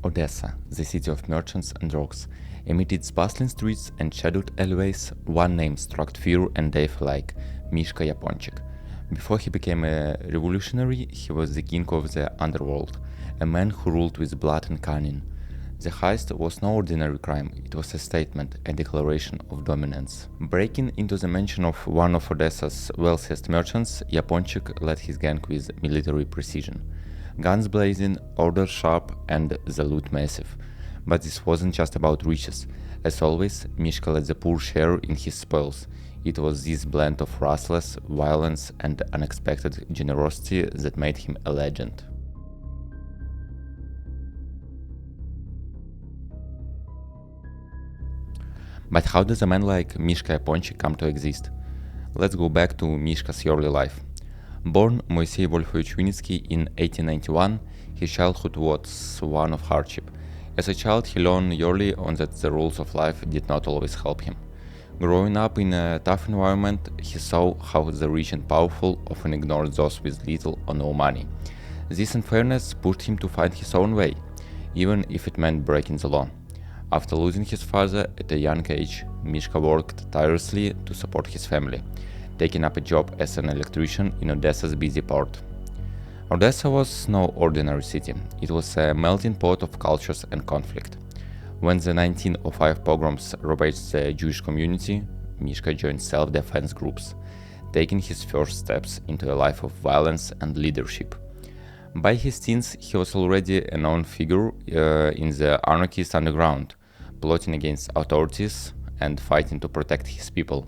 Odesa, the city of merchants and rocks. Amid its bustling streets and shadowed alleyways, one name struck fear and death alike: Mishka Yaponchik. Before he became a revolutionary, he was the king of the Underworld, a man who ruled with blood and cunning. The heist was no ordinary crime, it was a statement, a declaration of dominance. Breaking into the mansion of one of Odesa's wealthiest merchants, Yaponchik led his gang with military precision. Guns blazing, orders sharp, and the loot massive. But this wasn't just about riches. As always, Mishka let the poor share in his spoils. It was this blend of ruthless violence and unexpected generosity that made him a legend. But how does a man like Mishka Yaponchik come to exist? Let's go back to Mishka's early life. Born Moisei Wolfovich Vinitsky in 1891, his childhood was one of hardship. As a child, he learned early on that the rules of life did not always help him. Growing up in a tough environment, he saw how the rich and powerful often ignored those with little or no money. This unfairness pushed him to find his own way, even if it meant breaking the law. After losing his father at a young age, Mishka worked tirelessly to support his family, taking up a job as an electrician in Odesa's busy port. Odesa was no ordinary city, it was a melting pot of cultures and conflict. When the 1905 pogroms ravaged the Jewish community, Mishka joined self-defense groups, taking his first steps into a life of violence and leadership. By his teens, he was already a known figure in the anarchist underground, plotting against authorities and fighting to protect his people.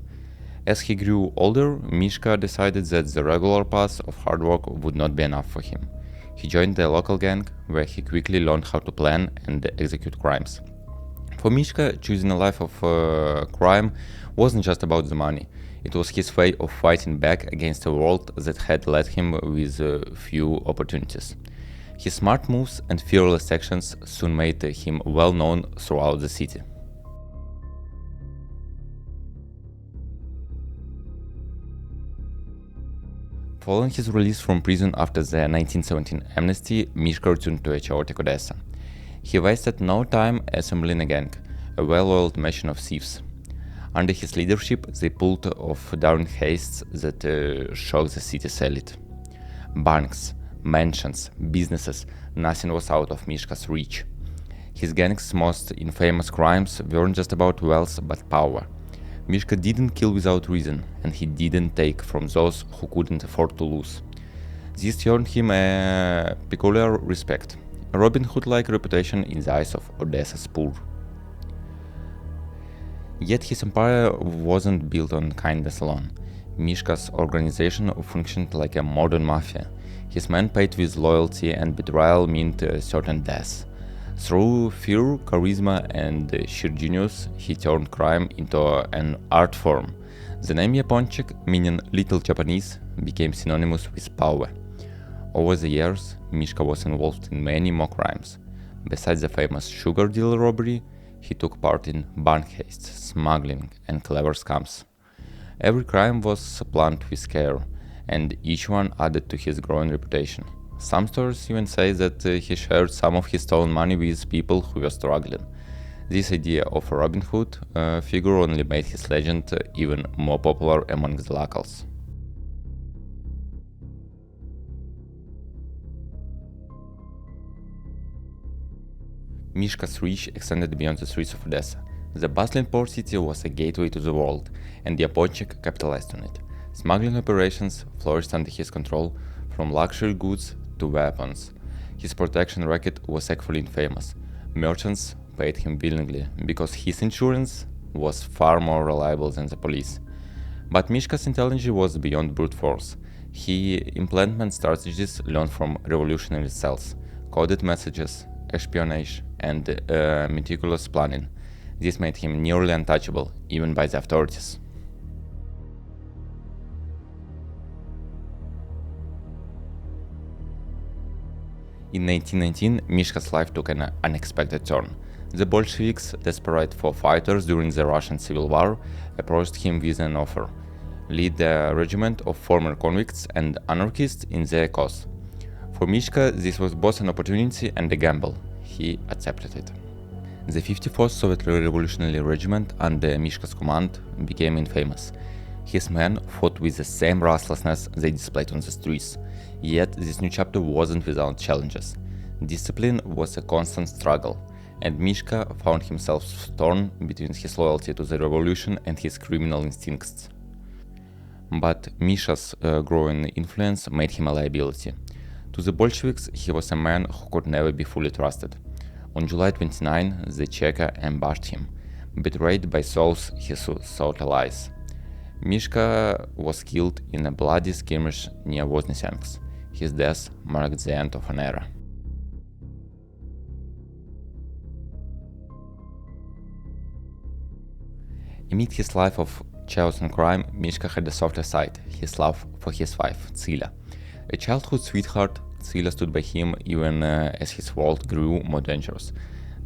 As he grew older, Mishka decided that the regular path of hard work would not be enough for him. He joined the local gang, where he quickly learned how to plan and execute crimes. For Mishka, choosing a life of crime wasn't just about the money. It was his way of fighting back against a world that had led him with few opportunities. His smart moves and fearless actions soon made him well known throughout the city. Following his release from prison after the 1917 amnesty, Mishka returned to a chaotic Odessa. He wasted no time assembling a gang, a well-oiled machine of thieves. Under his leadership, they pulled off daring heists that shocked the city's elite. Banks, mansions, businesses, nothing was out of Mishka's reach. His gang's most infamous crimes weren't just about wealth but power. Mishka didn't kill without reason, and he didn't take from those who couldn't afford to lose. This earned him a peculiar respect, a Robin Hood-like reputation in the eyes of Odessa's poor. Yet his empire wasn't built on kindness alone. Mishka's organization functioned like a modern mafia. His men paid with loyalty, and betrayal meant certain death. Through fear, charisma, and sheer genius, he turned crime into an art form. The name Yaponchik, meaning little Japanese, became synonymous with power. Over the years, Mishka was involved in many more crimes. Besides the famous sugar dealer robbery, he took part in bank heists, smuggling, and clever scams. Every crime was planned with care, and each one added to his growing reputation. Some stories even say that he shared some of his stolen money with people who were struggling. This idea of a Robin Hood figure only made his legend even more popular among the locals. Mishka's reach extended beyond the streets of Odessa. The bustling port city was a gateway to the world, and Yaponchik capitalized on it. Smuggling operations flourished under his control, from luxury goods to weapons. His protection racket was actually infamous. Merchants paid him willingly because his insurance was far more reliable than the police. But Mishka's intelligence was beyond brute force. He implemented strategies learned from revolutionary cells, coded messages, espionage, and meticulous planning. This made him nearly untouchable, even by the authorities. In 1919, Mishka's life took an unexpected turn. The Bolsheviks, desperate for fighters during the Russian Civil War, approached him with an offer: lead a regiment of former convicts and anarchists in their cause. For Mishka, this was both an opportunity and a gamble. he accepted it. The 54th Soviet Revolutionary Regiment under Mishka's command became infamous. His men fought with the same ruthlessness they displayed on the streets, yet this new chapter wasn't without challenges. Discipline was a constant struggle, and Mishka found himself torn between his loyalty to the revolution and his criminal instincts. But Misha's growing influence made him a liability. To the Bolsheviks, he was a man who could never be fully trusted. On July 29, the Cheka ambushed him, betrayed by souls he sought allies. Mishka was killed in a bloody skirmish near Voznesensk. His death marked the end of an era. Amid his life of chaos and crime, Mishka had a softer side, his love for his wife, Tsila. A childhood sweetheart, Tsila stood by him even as his world grew more dangerous.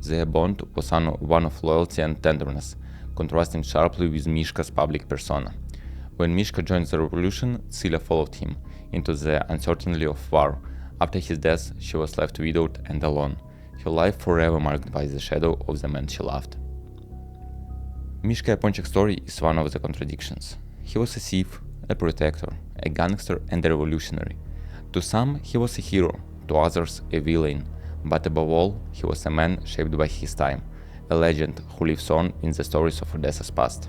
Their bond was one of loyalty and tenderness, contrasting sharply with Mishka's public persona. When Mishka joined the revolution, Tsila followed him into the uncertainty of war. After his death, she was left widowed and alone, her life forever marked by the shadow of the man she loved. Mishka Yaponchik's story is one of the contradictions. He was a thief, a protector, a gangster and a revolutionary. To some, he was a hero, to others, a villain, but above all, he was a man shaped by his time, a legend who lives on in the stories of Odesa's past.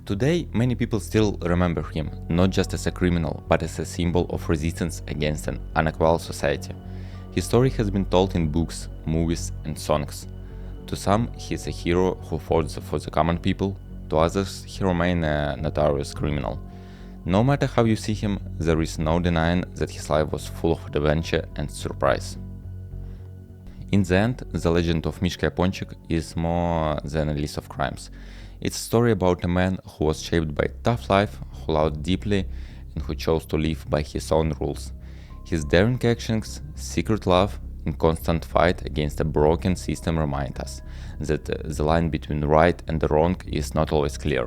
Today, many people still remember him, not just as a criminal, but as a symbol of resistance against an unequal society. His story has been told in books, movies, and songs. To some, he is a hero who fought for the common people, to others, he remained a notorious criminal. No matter how you see him, there is no denying that his life was full of adventure and surprise. In the end, the legend of Mishka Yaponchik is more than a list of crimes. It's a story about a man who was shaped by a tough life, who loved deeply, and who chose to live by his own rules. His daring actions, secret love, and constant fight against a broken system remind us that the line between right and wrong is not always clear.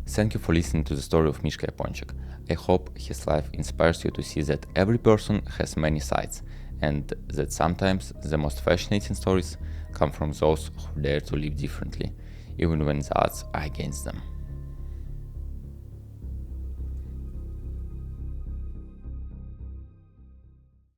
Thank you for listening to the story of Mishka Yaponchik. I hope his life inspires you to see that every person has many sides, and that sometimes the most fascinating stories come from those who dare to live differently, even when the odds are against them.